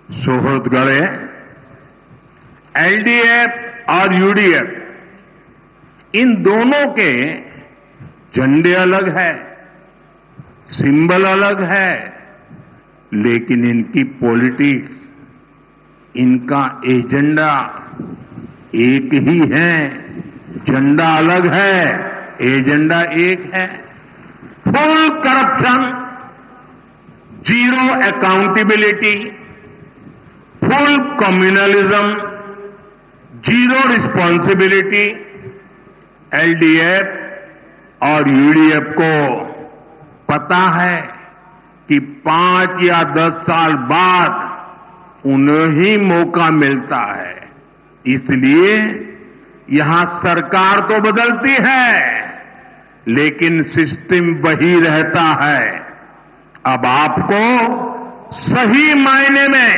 सुहृदगणे, LDF और UDF, इन दोनों के झंडे अलग है, सिंबल अलग है, लेकिन इनकी पॉलिटिक्स, इनका एजेंडा एक ही है। झंडा अलग है, एजेंडा एक है। Full corruption, zero accountability, full communalism, zero responsibility. LDF और यूडीएफ को पता है कि 5 या 10 साल बाद उन्हें ही मौका मिलता है, इसलिए यहां सरकार तो बदलती है, लेकिन सिस्टम वही रहता है। अब आपको सही मायने में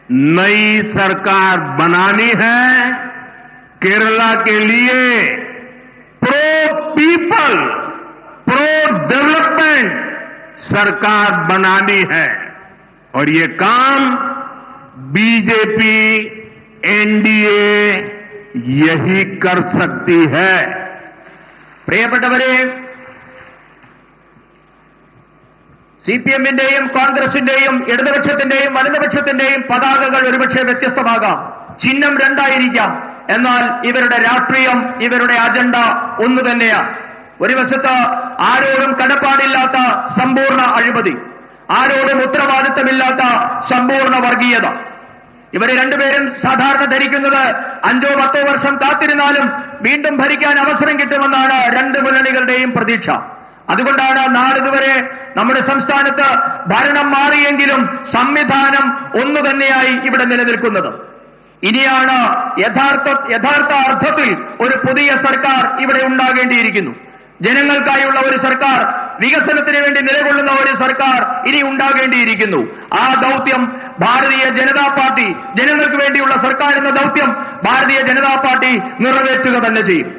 नई सरकार बनानी है। केरला के लिए प्रो पीपल, प्रो डेवलपमेंट सरकार बनानी है, और ये काम बीजेपी, एनडीए यही कर सकती है। പ്രിയപ്പെട്ടവരെ, സിപിഎമ്മിന്റെയും കോൺഗ്രസിന്റെയും ഇടതുപക്ഷത്തിന്റെയും വലതുപക്ഷത്തിന്റെയും പതാകകൾ ഒരുപക്ഷെ വ്യത്യസ്തമാകാം, ചിഹ്നം രണ്ടായിരിക്കാം, എന്നാൽ ഇവരുടെ രാഷ്ട്രീയം, ഇവരുടെ അജണ്ട ഒന്നു തന്നെയാണ്. ഒരു വശത്ത് ആരോടും കടപ്പാടില്ലാത്ത സമ്പൂർണ്ണ അഴിമതി, ആരോടും ഉത്തരവാദിത്തമില്ലാത്ത സമ്പൂർണ്ണ വർഗീയത. ഇവര് രണ്ടുപേരും സാധാരണ ധരിക്കുന്നത് 5-10 വർഷം കാത്തിരുന്നാലും വീണ്ടും ഭരിക്കാൻ അവസരം കിട്ടുമെന്നാണ് രണ്ട് മുന്നണികളുടെയും പ്രതീക്ഷ. അതുകൊണ്ടാണ് നാളിതുവരെ നമ്മുടെ സംസ്ഥാനത്ത് ഭരണം മാറിയെങ്കിലും സംവിധാനം ഒന്നു തന്നെയായി ഇവിടെ നിലനിൽക്കുന്നത്. ഇനിയാണ് യഥാർത്ഥ അർത്ഥത്തിൽ ഒരു പുതിയ സർക്കാർ ഇവിടെ ഉണ്ടാകേണ്ടിയിരിക്കുന്നു. ജനങ്ങൾക്കായുള്ള ഒരു സർക്കാർ, വികസനത്തിന് വേണ്ടി നിലകൊള്ളുന്ന ഒരു സർക്കാർ ഇനി ഉണ്ടാകേണ്ടിയിരിക്കുന്നു. ആ ദൗത്യം ഭാരതീയ ജനതാ പാർട്ടി, ജനങ്ങൾക്ക് വേണ്ടിയുള്ള സർക്കാർ എന്ന ദൗത്യം ഭാരതീയ ജനതാ പാർട്ടി നിറവേറ്റുക തന്നെ ചെയ്യും.